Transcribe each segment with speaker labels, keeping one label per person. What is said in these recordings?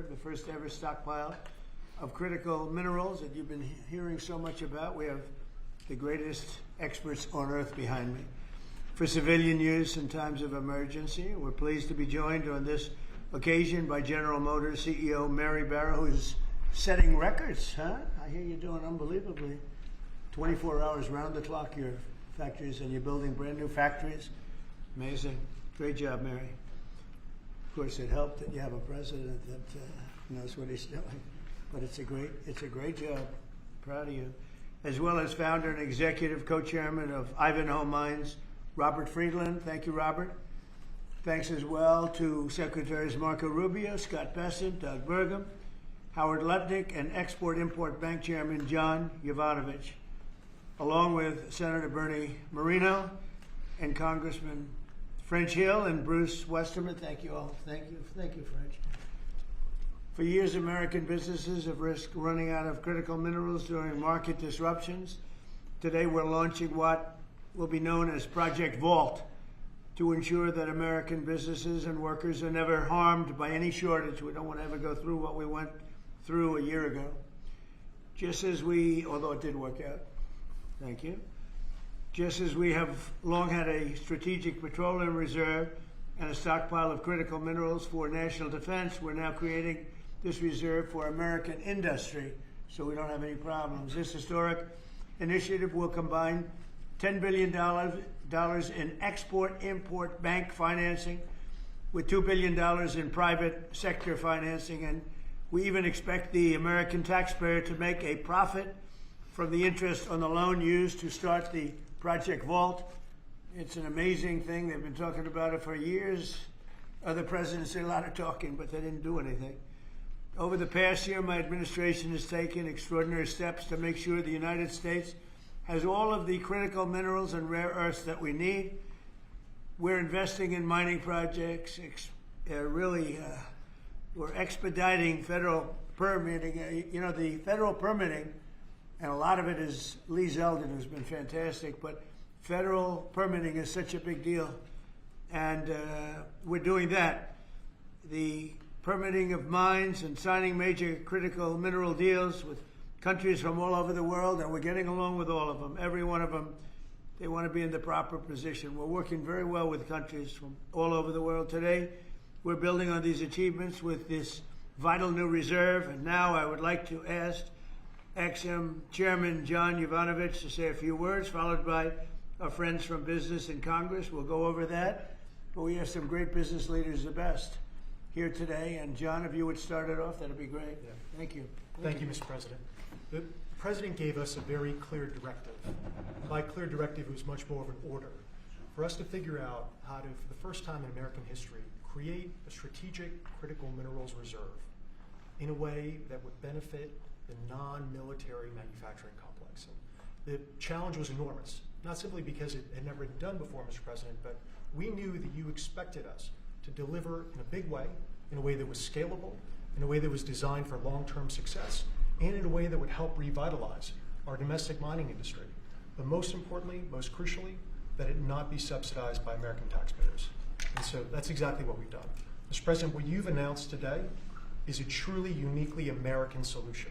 Speaker 1: Reserve, the first ever stockpile of critical minerals that you've been hearing so much about. We have the greatest experts on earth behind me for civilian use in times of emergency. We're pleased to be joined on this occasion by General Motors CEO Mary Barra, who's setting records, huh? I hear you're doing unbelievably. 24 hours round the clock, your factories, and you're building brand new factories. Amazing. Great job, Mary. Of course, it helped that you have a president that knows what he's doing. But it's a great job. Proud of you. As well as founder and executive co-chairman of Ivanhoe Mines, Robert Friedland. Thank you, Robert. Thanks as well to Secretaries Marco Rubio, Scott Bessent, Doug Burgum, Howard Lutnick, and Export-Import Bank Chairman John Yovanovitch, along with Senator Bernie Moreno and Congressman French Hill and Bruce Westerman. Thank you all. Thank you, French. For years, American businesses have risked running out of critical minerals during market disruptions. Today, we're launching what will be known as Project Vault to ensure that American businesses and workers are never harmed by any shortage. We don't want to ever go through what we went through a year ago. Just as we, although it did work out, thank you. Just as we have long had a strategic petroleum reserve and a stockpile of critical minerals for national defense, we're now creating this reserve for American industry so we don't have any problems. This historic initiative will combine $10 billion in export-import bank financing with $2 billion in private sector financing, and we even expect the American taxpayer to make a profit from the interest on the loan used to start the Project Vault. It's an amazing thing. They've been talking about it for years. Other presidents did a lot of talking, but they didn't do anything. Over the past year, my administration has taken extraordinary steps to make sure the United States has all of the critical minerals and rare earths that we need. We're investing in mining projects. We're expediting federal permitting. You know, the federal permitting, and a lot of it is Lee Zeldin, who's been fantastic, but federal permitting is such a big deal. And we're doing that. The permitting of mines and signing major critical mineral deals with countries from all over the world, and we're getting along with all of them. Every one of them, they want to be in the proper position. We're working very well with countries from all over the world. Today, we're building on these achievements with this vital new reserve, and now I would like to ask EXIM Chairman John Yovanovitch to say a few words, followed by our friends from business and Congress. We'll go over that, but we have some great business leaders, the best, here today. And John, if you would start it off, that'd be great.
Speaker 2: Yeah.
Speaker 1: Thank you.
Speaker 2: Thank you, Mr. President. The President gave us a very clear directive. By clear directive, it was much more of an order for us to figure out how to, for the first time in American history, create a strategic critical minerals reserve in a way that would benefit the non-military manufacturing complex. And the challenge was enormous, not simply because it had never been done before, Mr. President, but we knew that you expected us to deliver in a big way, in a way that was scalable, in a way that was designed for long-term success, and in a way that would help revitalize our domestic mining industry. But most importantly, most crucially, that it not be subsidized by American taxpayers. And so that's exactly what we've done. Mr. President, what you've announced today is a truly uniquely American solution.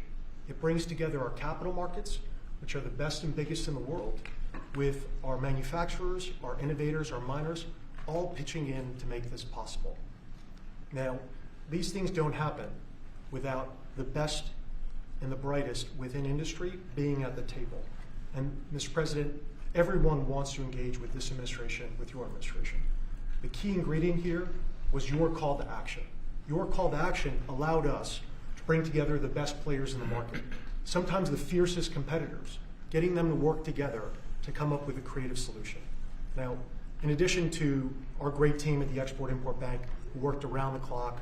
Speaker 2: It brings together our capital markets, which are the best and biggest in the world, with our manufacturers, our innovators, our miners, all pitching in to make this possible. Now, these things don't happen without the best and the brightest within industry being at the table. And Mr. President, everyone wants to engage with this administration, with your administration. The key ingredient here was your call to action. Your call to action allowed us to bring together the best players in the market, sometimes the fiercest competitors, getting them to work together to come up with a creative solution. Now, in addition to our great team at the Export-Import Bank, who worked around the clock,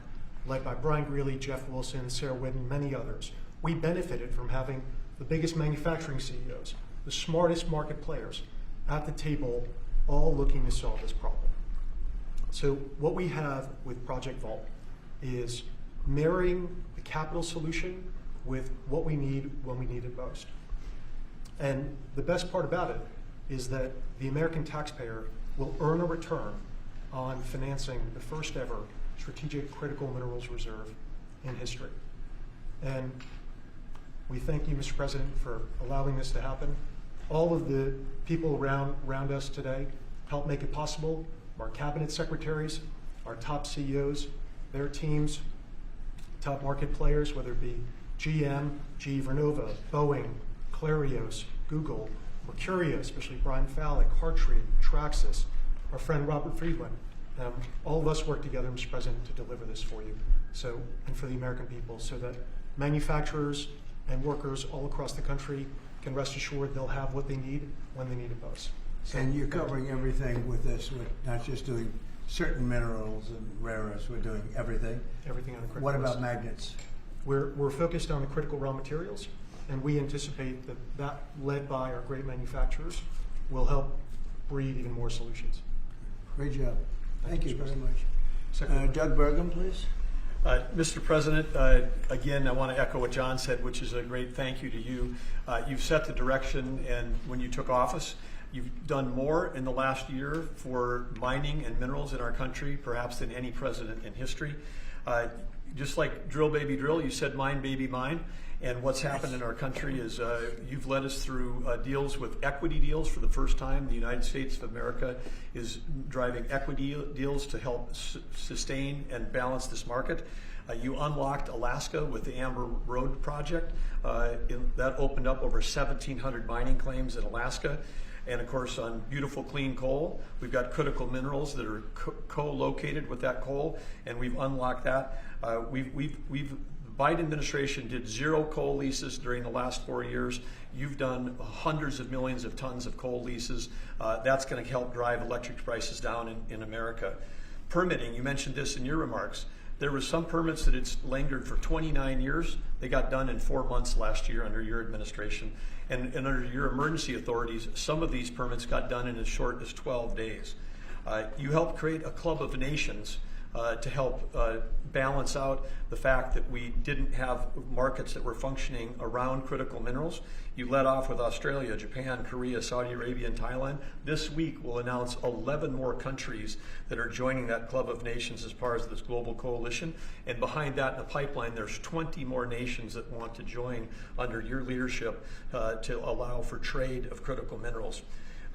Speaker 2: led by Brian Greeley, Jeff Wilson, Sarah Whitten, many others, we benefited from having the biggest manufacturing CEOs, the smartest market players at the table, all looking to solve this problem. So what we have with Project Vault is marrying the capital solution with what we need when we need it most. And the best part about it is that the American taxpayer will earn a return on financing the first ever strategic critical minerals reserve in history. And we thank you, Mr. President, for allowing this to happen. All of the people around us today help make it possible. Our cabinet secretaries, our top CEOs, their teams, top market players, whether it be GM, GE Vernova, Boeing, Clarios, Google, Mercurio, especially Brian Fallick, Hartree, Traxxas, our friend Robert Friedland. All of us work together, Mr. President, to deliver this for you, and for the American people, so that manufacturers and workers all across the country can rest assured they'll have what they need when they need it most. So,
Speaker 1: and you're covering everything with this. We're not just doing certain minerals and rare earths. We're doing everything.
Speaker 2: Everything on the critical
Speaker 1: What about
Speaker 2: list.
Speaker 1: magnets?
Speaker 2: We're focused on the critical raw materials, and we anticipate that led by our great manufacturers, will help breed even more solutions.
Speaker 1: Great job. Thank you very much.
Speaker 2: Secretary.
Speaker 1: Doug Burgum, please.
Speaker 3: Mr. President, again, I want to echo what John said, which is a great thank you to you. You've set the direction, and when you took office, you've done more in the last year for mining and minerals in our country, perhaps than any president in history. Just like drill, baby, drill, you said mine, baby, mine. And what's happened in our country is you've led us through deals with equity deals for the first time. The United States of America is driving equity deals to help sustain and balance this market. You unlocked Alaska with the Amber Road project. That opened up over 1,700 mining claims in Alaska. And of course, on beautiful clean coal, we've got critical minerals that are co-located with that coal, and we've unlocked that. The Biden administration did 0 coal leases during the last 4 years. You've done hundreds of millions of tons of coal leases. That's going to help drive electric prices down in America. Permitting, you mentioned this in your remarks. There were some permits that had lingered for 29 years. They got done in 4 months last year under your administration. And under your emergency authorities, some of these permits got done in as short as 12 days. You helped create a club of nations to help balance out the fact that we didn't have markets that were functioning around critical minerals. You led off with Australia, Japan, Korea, Saudi Arabia, and Thailand. This week we'll announce 11 more countries that are joining that club of nations as part of this global coalition. And behind that in the pipeline, there's 20 more nations that want to join under your leadership to allow for trade of critical minerals.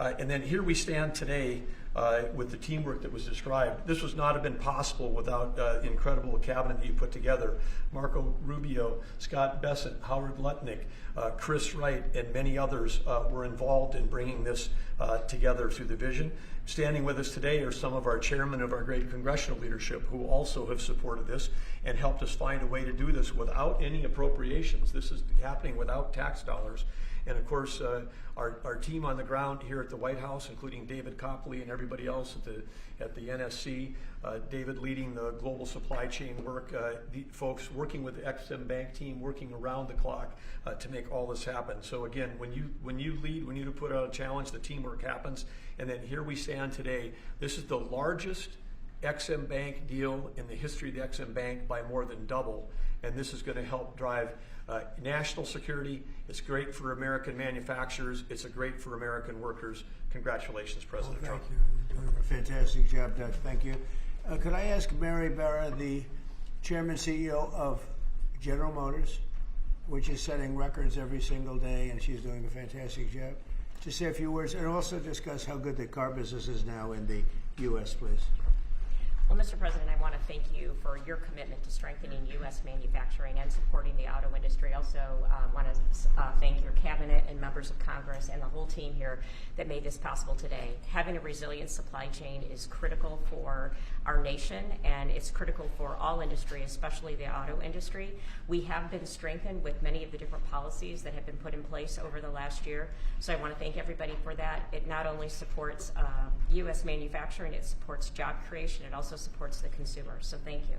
Speaker 3: And then here we stand today with the teamwork that was described. This would not have been possible without the incredible cabinet that you put together. Marco Rubio, Scott Bessent, Howard Lutnick, Chris Wright, and many others were involved in bringing this together through the vision. Standing with us today are some of our chairmen of our great congressional leadership who also have supported this and helped us find a way to do this without any appropriations. This is happening without tax dollars. And of course, our team on the ground here at the White House, including David Copley and everybody else at the NSC, David leading the global supply chain work, the folks working with the Ex-Im Bank team, working around the clock to make all this happen. So again, when you lead, when you put out a challenge, the teamwork happens. And then here we stand today. This is the largest Ex-Im Bank deal in the history of the Ex-Im Bank by more than double. And this is going to help drive national security. It's great for American manufacturers. It's great for American workers. Congratulations, President Trump.
Speaker 1: Thank you. You're doing a fantastic job, Doug. Thank you. Could I ask Mary Barra, the Chairman CEO of General Motors, which is setting records every single day, and she's doing a fantastic job, to say a few words and also discuss how good the car business is now in the U.S., please.
Speaker 4: Well, Mr. President, I want to thank you for your commitment to strengthening U.S. manufacturing and supporting the auto industry. I also want to thank your cabinet and members of Congress and the whole team here that made this possible today. Having a resilient supply chain is critical for our nation, and it's critical for all industry, especially the auto industry. We have been strengthened with many of the different policies that have been put in place over the last year. So I want to thank everybody for that. It not only supports U.S. manufacturing, it supports job creation, it also supports the consumer. So thank you.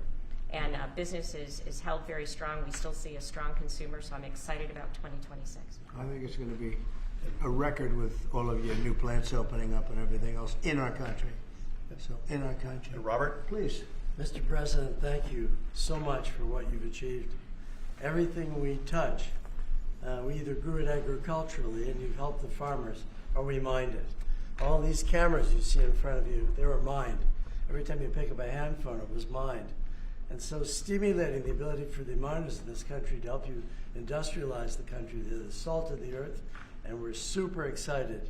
Speaker 4: And business is held very strong. We still see a strong consumer, so I'm excited about 2026.
Speaker 1: I think it's going to be a record with all of your new plants opening up and everything else in our country. So in our country.
Speaker 3: Robert?
Speaker 1: Please.
Speaker 5: Mr. President, thank you so much for what you've achieved. Everything we touch, we either grew it agriculturally and you've helped the farmers, or we mined it. All these cameras you see in front of you, they were mined. Every time you pick up a hand phone, it was mined. And so stimulating the ability for the miners in this country to help you industrialize the country, the salt of the earth, and we're super excited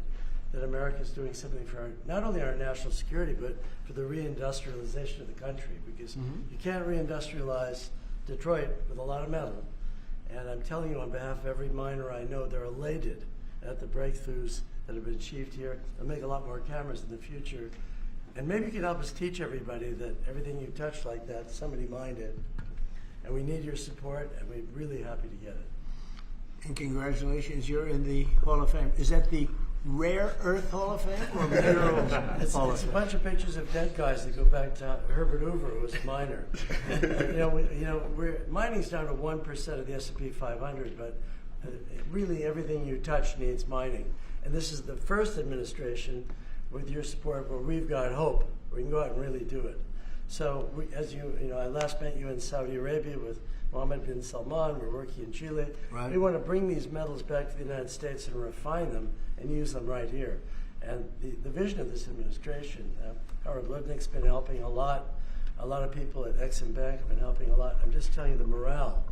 Speaker 5: that America is doing something for not only our national security, but for the reindustrialization of the country, because you can't reindustrialize Detroit with a lot of metal. And I'm telling you on behalf of every miner I know, they're elated at the breakthroughs that have been achieved here. They'll make a lot more cameras in the future. And maybe you can help us teach everybody that everything you touch like that, somebody mined it. And we need your support, and we're really happy to get it.
Speaker 1: And congratulations, you're in the Hall of Fame. Is that the Rare Earth Hall of Fame or Minerals Hall of
Speaker 5: It's a
Speaker 1: Fame?
Speaker 5: bunch of pictures of dead guys that go back to Herbert Hoover, who was a miner. Mining's down to 1% of the S&P 500, but really everything you touch needs mining. And this is the first administration, with your support, where we've got hope. We can go out and really do it. So, I last met you in Saudi Arabia with Mohammed bin Salman. We're working in Chile.
Speaker 1: Right.
Speaker 5: We want to bring these metals back to the United States and refine them and use them right here. And the vision of this administration, Howard Lutnick's been helping a lot. A lot of people at Exim Bank have been helping a lot. I'm just telling you, the morale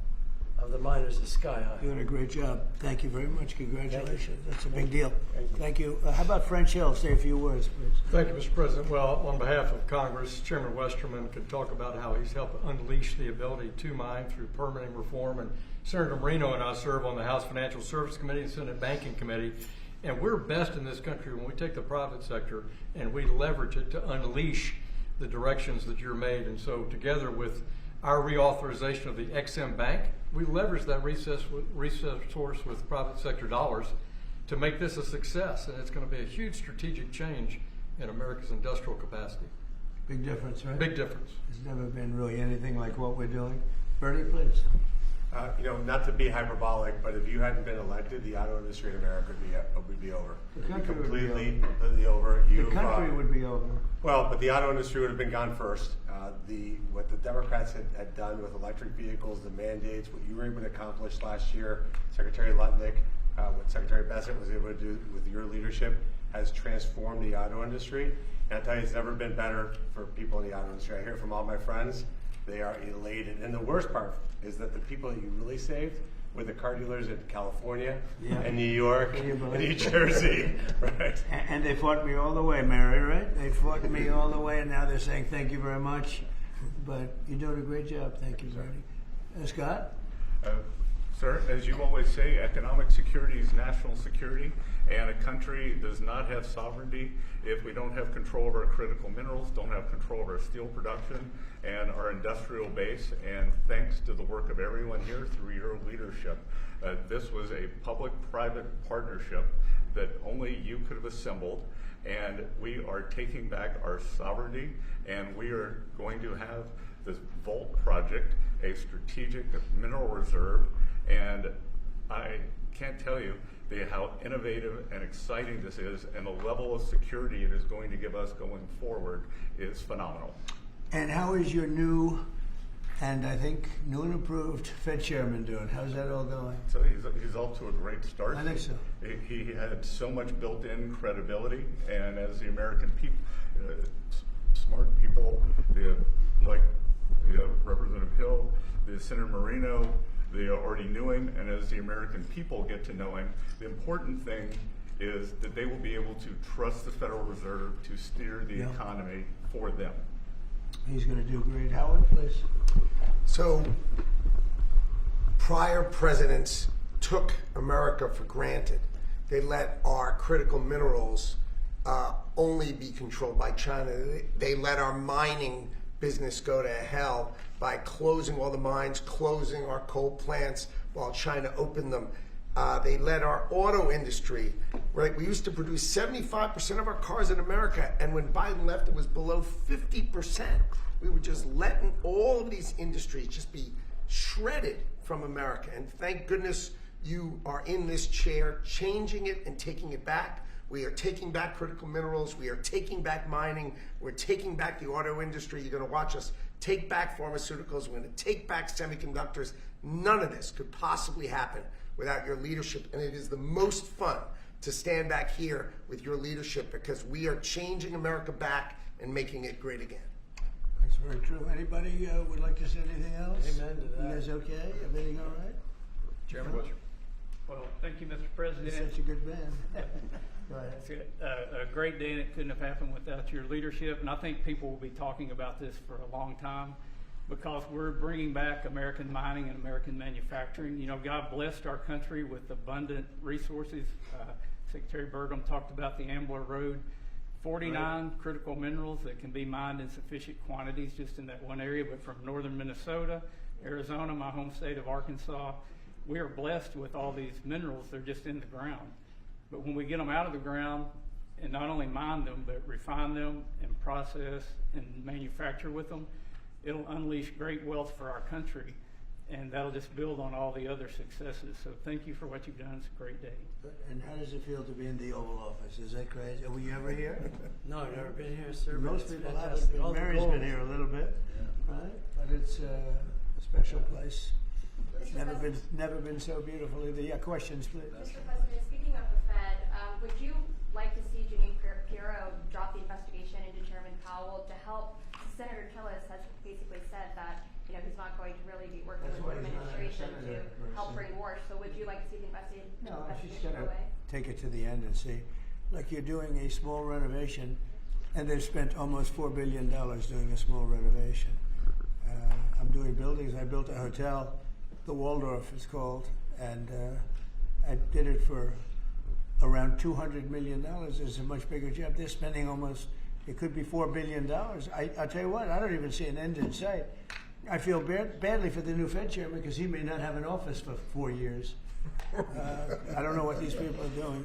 Speaker 5: of the miners is sky high.
Speaker 1: You're doing a great job. Thank you very much. Congratulations. That's a big deal.
Speaker 5: Thank you.
Speaker 1: Thank you. How about French Hill? Say a few words, please.
Speaker 3: Thank you, Mr. President. Well, on behalf of Congress, Chairman Westerman could talk about how he's helped unleash the ability to mine through permitting reform. And Senator Marino and I serve on the House Financial Services Committee and Senate Banking Committee. And we're best in this country when we take the private sector and we leverage it to unleash the directions that you're made. And so together with our reauthorization of the Exim Bank, we leverage that resource with private sector dollars to make this a success. And it's going to be a huge strategic change in America's industrial capacity.
Speaker 1: Big difference, right?
Speaker 3: Big difference.
Speaker 1: There's never been really anything like what we're doing. Bernie, please.
Speaker 6: Not to be hyperbolic, but if you hadn't been elected, the auto industry in America would be over.
Speaker 1: The country would be over.
Speaker 6: Completely over.
Speaker 1: The country would be over.
Speaker 6: Well, but the auto industry would have been gone first. What the Democrats had done with electric vehicles, the mandates, what you were able to accomplish last year, Secretary Lutnick, what Secretary Bessent was able to do with your leadership, has transformed the auto industry. And I tell you, it's never been better for people in the auto industry. I hear from all my friends, they are elated. And the worst part is that the people that you really saved were the car dealers in California and New York and New Jersey, right?
Speaker 1: And they fought me all the way, Mary, right? They fought me all the way, and now they're saying thank you very much. But you're doing a great job. Thank you, Bernie. Scott?
Speaker 7: Sir, as you always say, economic security is national security, and a country does not have sovereignty if we don't have control of our critical minerals, don't have control of our steel production and our industrial base. And thanks to the work of everyone here through your leadership, this was a public-private partnership that only you could have assembled, and we are taking back our sovereignty, and we are going to have this Vault project, a strategic mineral reserve. And I can't tell you how innovative and exciting this is, and the level of security it is going to give us going forward is phenomenal.
Speaker 1: And how is your new, and I think new and improved Fed chairman doing? How's that all going?
Speaker 7: So he's off to a great start.
Speaker 1: I think so.
Speaker 7: He had so much built-in credibility, and as the American people, smart people, like Representative Hill, the Senator Marino, they already knew him, and as the American people get to know him, the important thing is that they will be able to trust the Federal Reserve to steer the economy for them.
Speaker 1: He's going to do great. Howard, please.
Speaker 8: So, prior presidents took America for granted. They let our critical minerals only be controlled by China. They let our mining business go to hell by closing all the mines, closing our coal plants while China opened them. They let our auto industry, right? We used to produce 75% of our cars in America, and when Biden left, it was below 50%. We were just letting all of these industries just be shredded from America. And thank goodness you are in this chair, changing it and taking it back. We are taking back critical minerals. We are taking back mining. We're taking back the auto industry. You're going to watch us take back pharmaceuticals. We're going to take back semiconductors. None of this could possibly happen without your leadership. And it is the most fun to stand back here with your leadership, because we are changing America back and making it great again.
Speaker 1: Thanks Very true. Anybody would like to say anything else?
Speaker 5: Amen to that.
Speaker 1: You guys okay? Everything all right?
Speaker 3: Chairman?
Speaker 9: Well, thank you, Mr.
Speaker 1: You're
Speaker 9: President.
Speaker 1: such a good man. Go ahead.
Speaker 9: It's a great day, and it couldn't have happened without your leadership. And I think people will be talking about this for a long time because we're bringing back American mining and American manufacturing. You know, God blessed our country with abundant resources. Secretary Burgum talked about the Ambler Road. 49 critical minerals that can be mined in sufficient quantities just in that one area, but from northern Minnesota, Arizona, my home state of Arkansas, we are blessed with all these minerals. They're just in the ground. But when we get them out of the ground and not only mine them, but refine them and process and manufacture with them, it'll unleash great wealth for our country. And that'll just build on all the other successes. So thank you for what you've done. It's a great day.
Speaker 1: And how does it feel to be in the Oval Office? Is that crazy? Were you ever here?
Speaker 5: No, I've never been here, sir. but
Speaker 1: Most
Speaker 5: it's
Speaker 1: people
Speaker 5: fantastic.
Speaker 1: haven't.
Speaker 5: All the
Speaker 1: Mary's
Speaker 5: goals.
Speaker 1: been here a little bit, right? But it's a special place. Never been so beautiful either. Yeah, questions, please.
Speaker 10: Mr. President, speaking of the Fed, would you like to see Janine Pirro drop the investigation and determine Powell to help? Senator Tillis has basically said that he's not going to really be working
Speaker 1: That's
Speaker 10: with
Speaker 1: why
Speaker 10: the
Speaker 1: he's not a
Speaker 10: administration
Speaker 1: senator,
Speaker 10: to help bring war. So would you like to see the investigation
Speaker 1: No, she's
Speaker 10: go
Speaker 1: got to
Speaker 10: away?
Speaker 1: take it to the end and see. Like you're doing a small renovation, and they've spent almost $4 billion doing a small renovation. I'm doing buildings. I built a hotel, the Waldorf it's called, and I did it for around $200 million. It's a much bigger job. They're spending almost, it could be $4 billion. I'll tell you what, I don't even see an end in sight. I feel badly for the new Fed chairman because he may not have an office for 4 years. I don't know what these people are doing.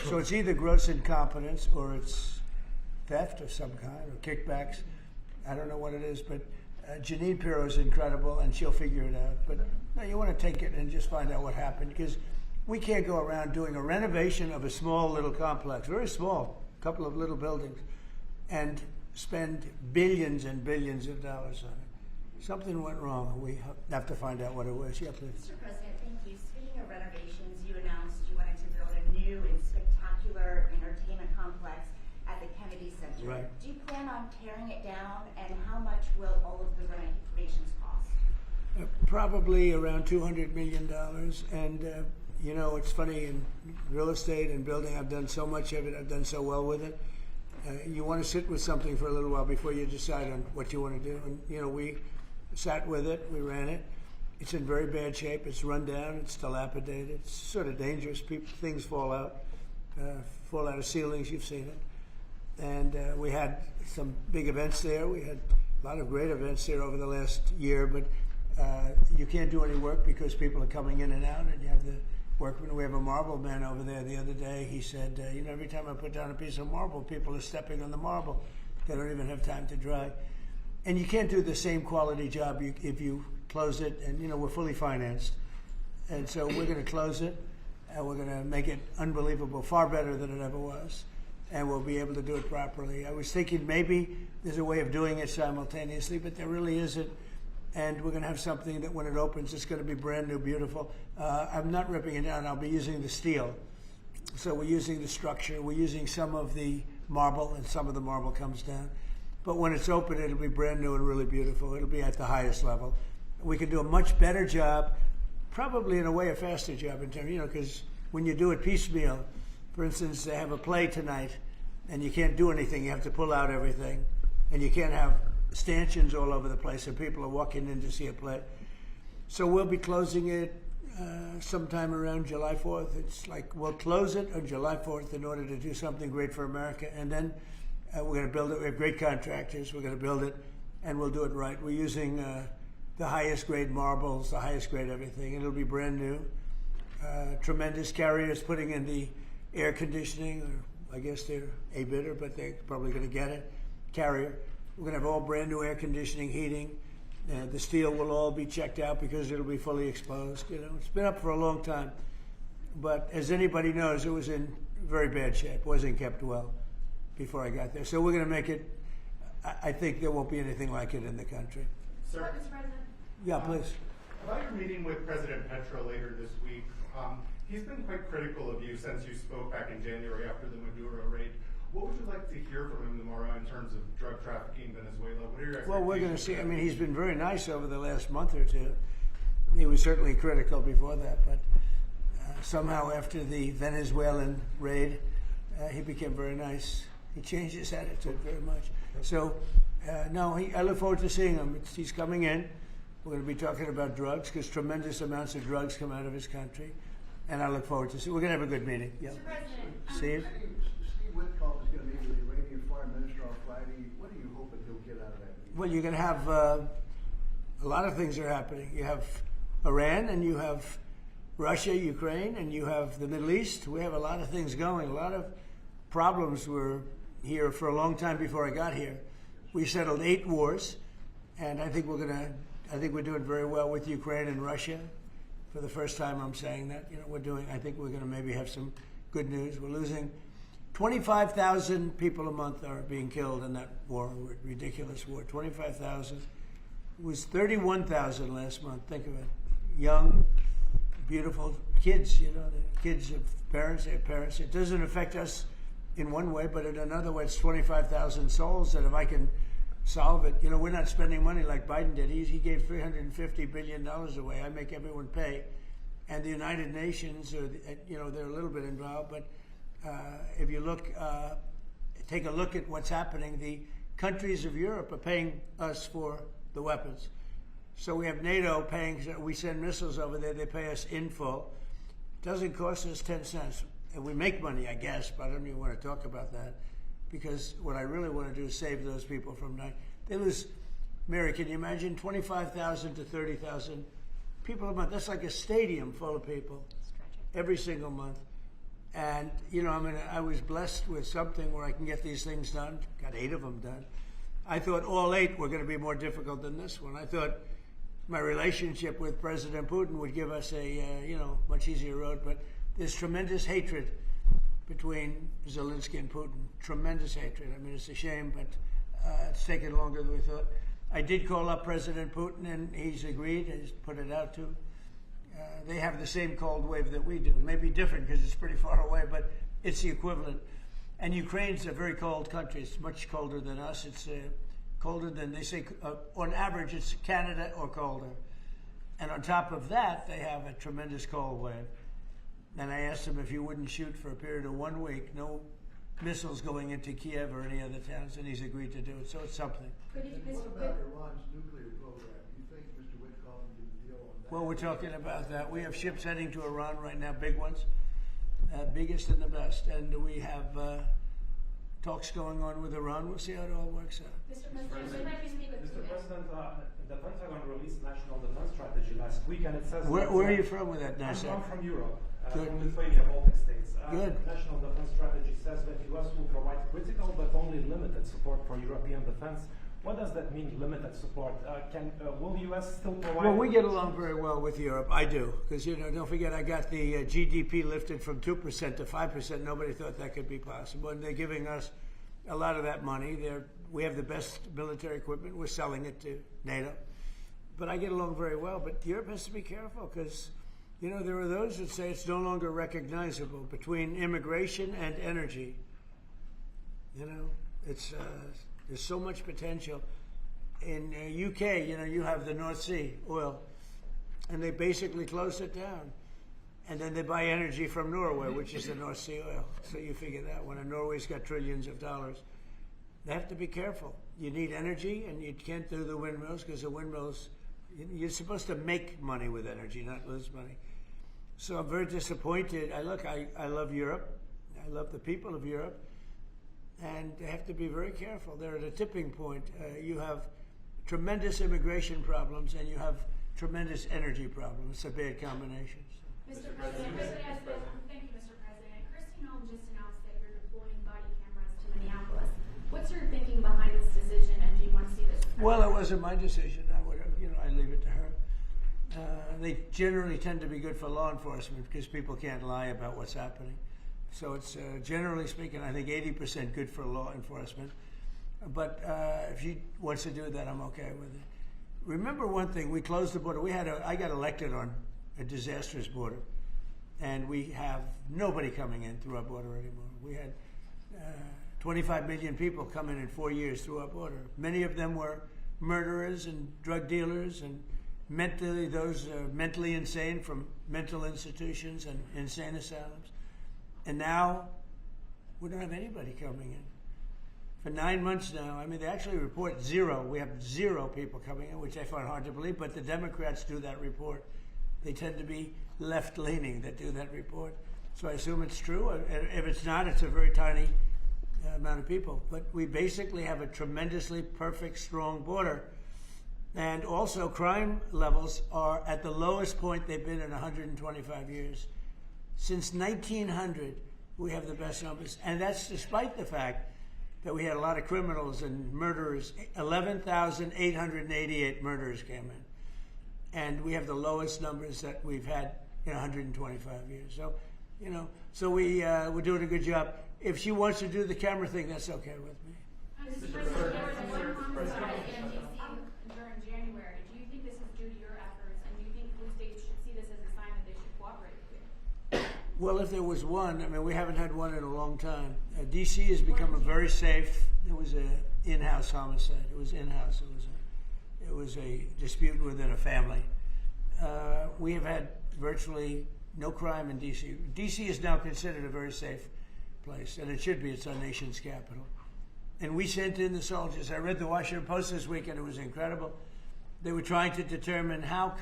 Speaker 1: So it's either gross incompetence or it's theft of some kind or kickbacks. I don't know what it is, but Janine Pirro is incredible and she'll figure it out. But no, you want to take it and just find out what happened because we can't go around doing a renovation of a small little complex, very small, a couple of little buildings, and spend billions and billions of dollars on it. Something went wrong. We have to find out what it was. Yeah, please.
Speaker 11: Mr. President, thank you. Speaking of renovations, you announced you wanted to build a new and spectacular entertainment complex at the Kennedy Center.
Speaker 1: Right.
Speaker 11: Do you plan on tearing it down, and how much will all of the renovations cost?
Speaker 1: Probably around $200 million. And, it's funny, in real estate and building, I've done so much of it. I've done so well with it. You want to sit with something for a little while before you decide on what you want to do. And, we sat with it. We ran it. It's in very bad shape. It's run down. It's dilapidated. It's sort of dangerous. Things fall out of ceilings. You've seen it. And we had some big events there. We had a lot of great events there over the last year. But you can't do any work because people are coming in and out. And you have the workmen. We have a marble man over there the other day. He said, every time I put down a piece of marble, people are stepping on the marble. They don't even have time to dry. And you can't do the same quality job if you close it. And, we're fully financed. And so we're going to close it. And we're going to make it unbelievable, far better than it ever was. And we'll be able to do it properly. I was thinking maybe there's a way of doing it simultaneously, but there really isn't. And we're going to have something that when it opens, it's going to be brand new, beautiful. I'm not ripping it down. I'll be using the steel. So we're using the structure. We're using some of the marble, and some of the marble comes down. But when it's open, it'll be brand new and really beautiful. It'll be at the highest level. We can do a much better job, probably in a way a faster job in terms, because when you do it piecemeal, for instance, they have a play tonight, and you can't do anything. You have to pull out everything, and you can't have stanchions all over the place, and people are walking in to see a play. So we'll be closing it sometime around July 4th. It's like we'll close it on July 4th in order to do something great for America, and then we're going to build it. We have great contractors. We're going to build it, and we'll do it right. We're using the highest grade marbles, the highest grade everything. It'll be brand new. Tremendous carriers putting in the air conditioning, or I guess they're a bidder, but they're probably going to get it. Carrier. We're going to have all brand new air conditioning, heating. The steel will all be checked out because it'll be fully exposed. It's been up for a long time. But as anybody knows, it was in very bad shape. Wasn't kept well before I got there. So we're going to make it, I think there won't be anything like it in the country.
Speaker 10: Mr. President?
Speaker 1: Yeah, please.
Speaker 12: About your meeting with President Petro later this week, he's been quite critical of you since you spoke back in January after the Maduro raid. What would you like to hear from him tomorrow in terms of drug trafficking, Venezuela? What are your expectations?
Speaker 1: Well, we're going to see. I mean, he's been very nice over the last month or two. He was certainly critical before that, but somehow after the Venezuelan raid, he became very nice. He changed his attitude very much. So, no, I look forward to seeing him. He's coming in. We're going to be talking about drugs because tremendous amounts of drugs come out of his country, and I look forward to see. We're going to have a good meeting. Yeah.
Speaker 10: Mr. President,
Speaker 1: Steve?
Speaker 13: Steve Witkoff is going to meet with the Iranian Foreign Minister on Friday. What are you hoping he'll get out of that meeting?
Speaker 1: Well, you're going to have a lot of things are happening. You have Iran, and you have Russia, Ukraine, and you have the Middle East. We have a lot of things going. A lot of problems were here for a long time before I got here. We settled 8 wars, and I think we're doing very well with Ukraine and Russia. For the first time, I'm saying that. I think we're going to maybe have some good news. We're losing 25,000 people a month are being killed in that war, ridiculous war. 25,000. It was 31,000 last month. Think of it. Young, beautiful kids, the kids of parents, their parents. It doesn't affect us in one way, but in another way, it's 25,000 souls that if I can solve it, we're not spending money like Biden did. He gave $350 billion away. I make everyone pay. And the United Nations, they're a little bit involved, but if you take a look at what's happening, the countries of Europe are paying us for the weapons. So we have NATO paying, we send missiles over there, they pay us in full. It doesn't cost us 10 cents. And we make money, I guess, but I don't even want to talk about that because what I really want to do is save those people from dying. They lose, Mary, can you imagine 25,000 to 30,000 people a month? That's like a stadium full of people every single month. And, I was blessed with something where I can get these things done. Got 8 of them done. I thought all 8 were going to be more difficult than this one. I thought my relationship with President Putin would give us a, much easier road, but there's tremendous hatred between Zelensky and Putin. Tremendous hatred. I mean, it's a shame, but it's taken longer than we thought. I did call up President Putin, and he's agreed. He's put it out to. They have the same cold wave that we do. Maybe different because it's pretty far away, but it's the equivalent. And Ukraine's a very cold country. It's much colder than us. It's colder than, they say, on average, it's Canada or colder. And on top of that, they have a tremendous cold wave. And I asked him if he wouldn't shoot for a period of 1 week, no missiles going into Kiev or any other towns, and he's agreed to do it. So it's something.
Speaker 13: What about Iran's nuclear program? Do you think Mr. Witkoff can deal on that?
Speaker 1: Well, we're talking about that. We have ships heading to Iran right now, big ones, biggest and the best. And we have talks going on with Iran. We'll see how it all works out.
Speaker 10: Mr. President, we'd like to speak with
Speaker 14: Mr. President, the Pentagon released National Defense Strategy last week, and it says...
Speaker 1: Where are you from with that, nice?
Speaker 14: I'm from Europe,
Speaker 1: Good.
Speaker 14: from Lithuania, Baltic states.
Speaker 1: Good.
Speaker 14: National Defense Strategy says that U.S. will provide critical but only limited support for European defense. What does that mean, limited support? Will U.S. still provide...
Speaker 1: Well, we get along very well with Europe. I do, because, don't forget, I got the GDP lifted from 2% to 5%. Nobody thought that could be possible, and they're giving us a lot of that money. We have the best military equipment. We're selling it to NATO. But I get along very well. But Europe has to be careful because, there are those that say it's no longer recognizable between immigration and energy. It's there's so much potential. In UK, you have the North Sea oil, and they basically closed it down. And then they buy energy from Norway, which is the North Sea oil. So you figure that when Norway's got trillions of dollars. They have to be careful. You need energy, and you can't do the windmills because the windmills, you're supposed to make money with energy, not lose money. So I'm very disappointed. I love Europe. I love the people of Europe. And they have to be very careful. They're at a tipping point. You have tremendous immigration problems, and you have tremendous energy problems. It's a bad combination.
Speaker 10: Mr. President, thank you, Mr. President. Kristi Noem just announced that you're deploying body cameras to Minneapolis. What's your thinking behind this decision, and do you want to see this?
Speaker 1: Well, it wasn't my decision. I leave it to her. They generally tend to be good for law enforcement because people can't lie about what's happening. So it's generally speaking, I think 80% good for law enforcement. But if she wants to do that, I'm okay with it. Remember one thing: we closed the border. I got elected on a disastrous border, and we have nobody coming in through our border anymore. We had 25 million people coming in 4 years through our border. Many of them were murderers and drug dealers and those mentally insane from mental institutions and insane asylums. And now we don't have anybody coming in. For 9 months now, I mean, they actually report zero. We have 0 people coming in, which I find hard to believe, but the Democrats do that report. They tend to be left-leaning that do that report. So I assume it's true. If it's not, it's a very tiny amount of people. But we basically have a tremendously perfect, strong border. And also, crime levels are at the lowest point they've been in 125 years. Since 1900, we have the best numbers. And that's despite the fact that we had a lot of criminals and murderers. 11,888 murderers came in. And we have the lowest numbers that we've had in 125 years. So, we're doing a good job. If she wants to do the camera thing, that's okay with me.
Speaker 10: Mr. President, there was one homicide in D.C. during January. Do you think this is due to your efforts, and do you think blue states should see this as a sign that they should cooperate with you?
Speaker 1: Well, if there was one, I mean, we haven't had one in a long time. D.C. has become a very safe. There was an in-house homicide. It was in-house. It was a dispute within a family. We have had virtually no crime in D.C. D.C. is now considered a very safe place, and it should be. It's our nation's capital. And we sent in the soldiers. I read the Washington Post this week, and it was incredible. They were trying to determine how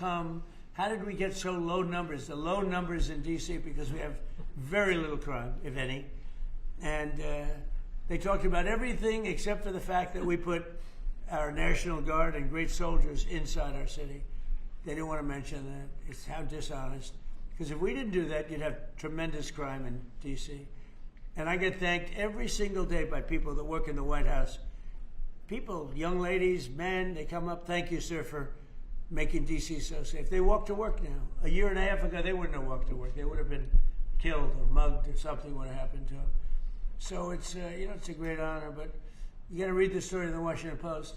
Speaker 1: did we get so low numbers? The low numbers in D.C. because we have very little crime, if any. And they talked about everything except for the fact that we put our National Guard and great soldiers inside our city. They didn't want to mention that. It's how dishonest. Because if we didn't do that, you'd have tremendous crime in D.C. And I get thanked every single day by people that work in the White House. People, young ladies, men, they come up, thank you, sir, for making D.C. so safe. They walk to work now. A year and a half ago, they wouldn't have walked to work. They would have been killed or mugged or something would have happened to them. So it's, it's a great honor, but you got to read the story in the Washington Post.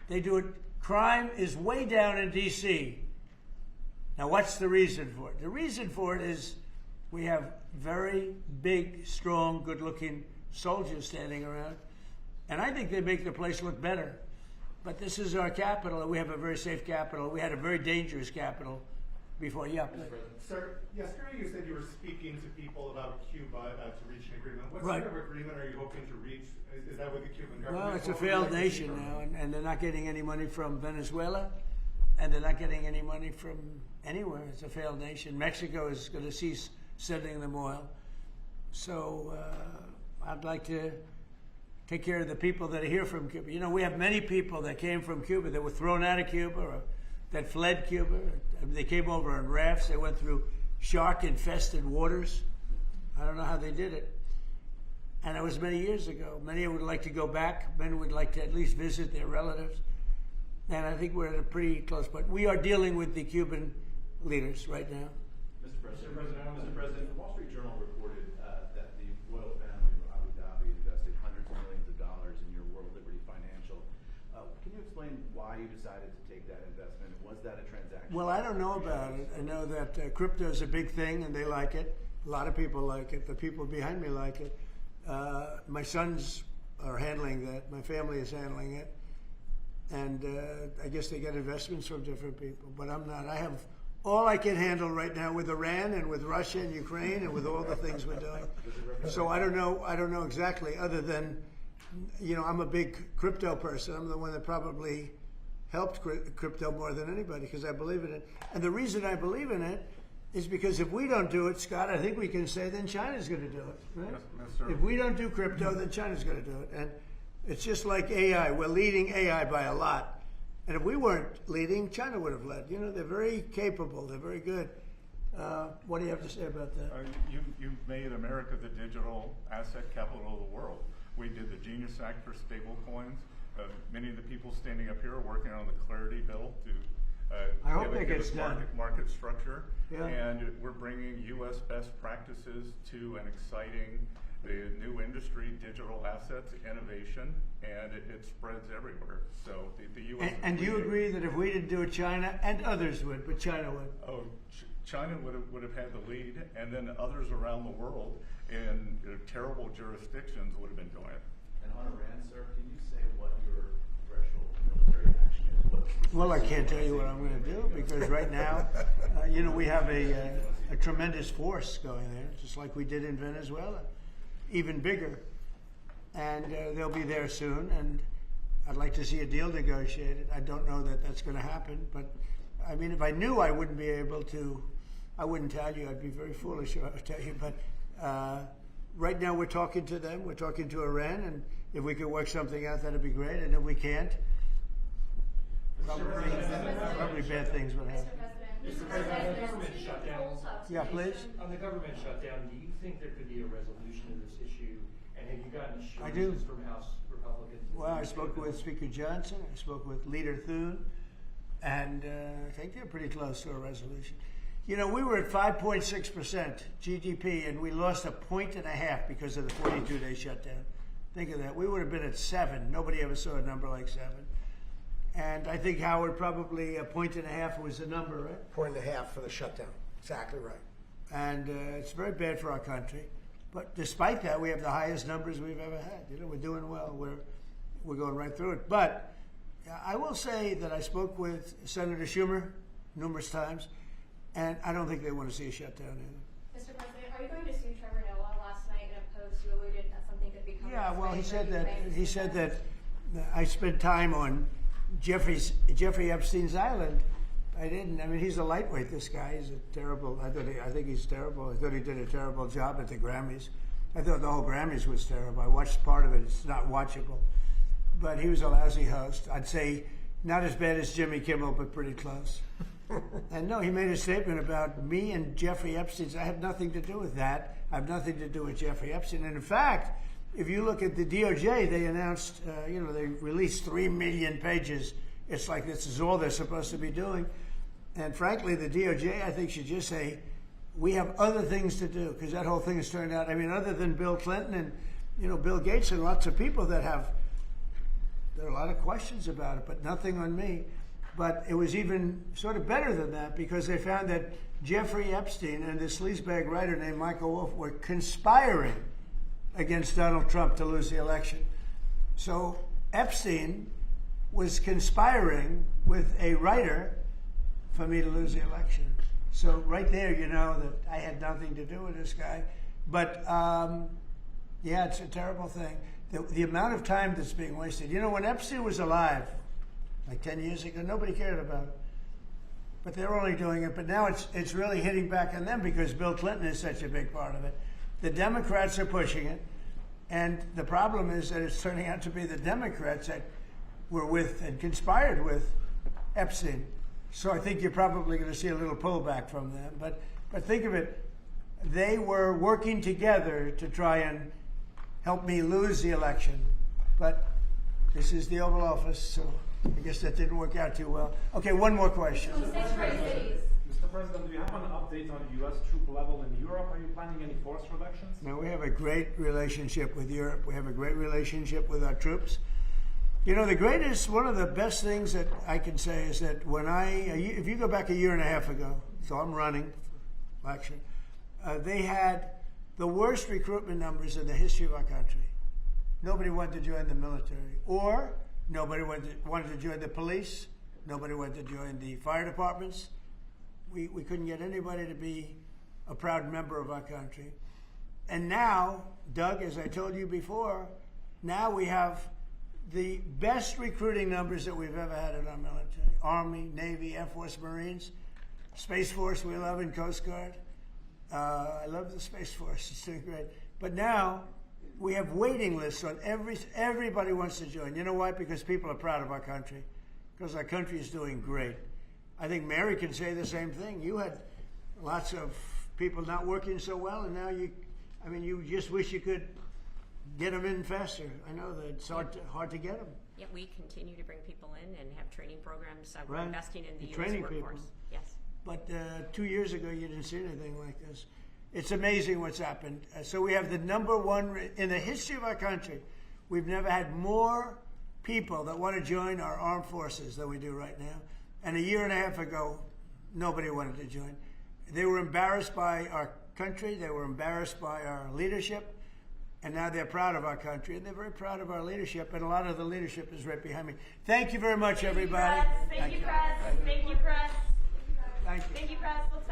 Speaker 1: They do it. Crime is way down in D.C. Now, what's the reason for it? The reason for it is we have very big, strong, good-looking soldiers standing around, and I think they make the place look better. But this is our capital, and we have a very safe capital. We had a very dangerous capital before. Yeah.
Speaker 12: Sir, yesterday you said you were speaking to people about Cuba to reach an agreement. What
Speaker 1: Right.
Speaker 12: sort of agreement are you hoping to reach? Is that with the Cuban government?
Speaker 1: Well, it's a
Speaker 12: What would you
Speaker 1: failed
Speaker 12: like to see
Speaker 1: nation
Speaker 12: from
Speaker 1: now,
Speaker 12: them?
Speaker 1: and they're not getting any money from Venezuela, and they're not getting any money from anywhere. It's a failed nation. Mexico is going to cease sending them oil. So I'd like to take care of the people that are here from Cuba. You know, we have many people that came from Cuba that were thrown out of Cuba or that fled Cuba. They came over on rafts. They went through shark-infested waters. I don't know how they did it. And it was many years ago. Many would like to go back. Many would like to at least visit their relatives. And I think we're at a pretty close point. We are dealing with the Cuban leaders right now.
Speaker 15: Mr. President, the Wall Street Journal reported that the royal family of Abu Dhabi invested hundreds of millions of dollars in your World Liberty Financial. Can you explain why you decided to take that investment? Was that a transaction?
Speaker 1: Well, I don't know about it. I know that crypto is a big thing, and they like it. A lot of people like it. The people behind me like it. My sons are handling that. My family is handling it. And I guess they get investments from different people. But I'm not. I have all I can handle right now with Iran and with Russia and Ukraine and with all the things we're doing. So I don't know exactly, other than, I'm a big crypto person. I'm the one that probably helped crypto more than anybody because I believe in it. And the reason I believe in it is because if we don't do it, Scott, I think we can say then China's going to do it. Right?
Speaker 7: Yes, sir.
Speaker 1: If we don't do crypto, then China's going to do it. And it's just like AI. We're leading AI by a lot. And if we weren't leading, China would have led. They're very capable. They're very good. What do you have to say about that?
Speaker 7: You've made America the digital asset capital of the world. We did the Genius Act for stable coins. Many of the people standing up here are working on the Clarity Bill to
Speaker 1: I hope that gets done.
Speaker 7: Market structure.
Speaker 1: Yeah.
Speaker 7: And we're bringing U.S. best practices to an exciting new industry, digital assets, innovation, and it spreads everywhere. So the U.S.
Speaker 1: And do you agree that if we didn't do it, China and others would, but China would?
Speaker 7: Oh, China would have had the lead, and then others around the world in terrible jurisdictions would have been doing it.
Speaker 15: on Iran, sir, can you say what your threshold military action is?
Speaker 1: Well, I can't tell you what I'm going to do because right now, we have a tremendous force going there, just like we did in Venezuela, even bigger. And they'll be there soon, and I'd like to see a deal negotiated. I don't know that that's going to happen, but I mean, if I knew I wouldn't be able to, I wouldn't tell you. I'd be very foolish if I tell you. But right now we're talking to them. We're talking to Iran, and if we could work something out, that'd be great. And if we can't, probably bad things would happen.
Speaker 16: Mr. President, on the government shutdown.
Speaker 1: Yeah, please.
Speaker 16: On the government shutdown, do you think there could be a resolution to this issue? And have you gotten
Speaker 1: I do.
Speaker 16: assurances from House Republicans?
Speaker 1: Well, I spoke with Speaker Johnson. I spoke with Leader Thune, and I think they're pretty close to a resolution. We were at 5.6% GDP, and we lost 1.5 points because of the 42-day shutdown. Think of that. We would have been at 7. Nobody ever saw a number like 7. And I think, Howard, probably 1.5 points was the number, right?
Speaker 8: 1.5 for the shutdown. Exactly right.
Speaker 1: And it's very bad for our country. But despite that, we have the highest numbers we've ever had. We're doing well. We're going right through it. But I will say that I spoke with Senator Schumer numerous times, and I don't think they want to see a shutdown either.
Speaker 10: Mr. President, are you going to sue Trevor Noah? Last night in a post, you alluded that something could become.
Speaker 1: Yeah, well, he said that I spent time on Jeffrey Epstein's island. I didn't. I mean, he's a lightweight. This guy is a terrible. I think he's terrible. I thought he did a terrible job at the Grammys. I thought the whole Grammys was terrible. I watched part of it. It's not watchable. But he was a lousy host. I'd say not as bad as Jimmy Kimmel, but pretty close. And no, he made a statement about me and Jeffrey Epstein. I have nothing to do with that. I have nothing to do with Jeffrey Epstein. And in fact, if you look at the DOJ, they announced, they released 3 million pages. It's like this is all they're supposed to be doing. And frankly, the DOJ, I think, should just say, we have other things to do, because that whole thing has turned out, I mean, other than Bill Clinton and, Bill Gates and lots of people that there are a lot of questions about it, but nothing on me. But it was even sort of better than that, because they found that Jeffrey Epstein and this sleazebag writer named Michael Wolff were conspiring against Donald Trump to lose the election. So Epstein was conspiring with a writer for me to lose the election. So right there, you know that I had nothing to do with this guy. But yeah, it's a terrible thing. The amount of time that's being wasted. When Epstein was alive, like 10 years ago, nobody cared about it. But they're only doing it. But now it's really hitting back on them because Bill Clinton is such a big part of it. The Democrats are pushing it. And the problem is that it's turning out to be the Democrats that were with and conspired with Epstein. So I think you're probably going to see a little pullback from them. But think of it, they were working together to try and help me lose the election. But this is the Oval Office, so I guess that didn't work out too well. Okay, one more question.
Speaker 14: Mr. President, do you have an update on U.S. troop level in Europe? Are you planning any force reductions?
Speaker 1: No, we have a great relationship with Europe. We have a great relationship with our troops. One of the best things that I can say is that if you go back a year and a half ago, so I'm running for election, they had the worst recruitment numbers in the history of our country. Nobody wanted to join the military, or nobody wanted to join the police. Nobody wanted to join the fire departments. We couldn't get anybody to be a proud member of our country. And now, Doug, as I told you before, now we have the best recruiting numbers that we've ever had in our military. Army, Navy, Air Force, Marines, Space Force, we love, and Coast Guard. I love the Space Force, it's doing great. But now, we have waiting lists on everybody wants to join. You know why? Because people are proud of our country. Because our country is doing great. I think Mary can say the same thing. You had lots of people not working so well, and now you just wish you could get them in faster. I know that it's hard to get them.
Speaker 4: Yeah, we continue to bring people in and have training programs. We're
Speaker 1: Right.
Speaker 4: investing in the U.S.
Speaker 1: Training
Speaker 4: workforce.
Speaker 1: people.
Speaker 4: Yes.
Speaker 1: But 2 years ago, you didn't see anything like this. It's amazing what's happened. So we have the number one in the history of our country. We've never had more people that want to join our armed forces than we do right now. And a year and a half ago, nobody wanted to join. They were embarrassed by our country. They were embarrassed by our leadership. And now they're proud of our country, and they're very proud of our leadership, and a lot of the leadership is right behind me. Thank you very much, everybody.
Speaker 10: Thank you, press. Thank you, press.
Speaker 1: Thank you.
Speaker 10: Thank you, press. Let's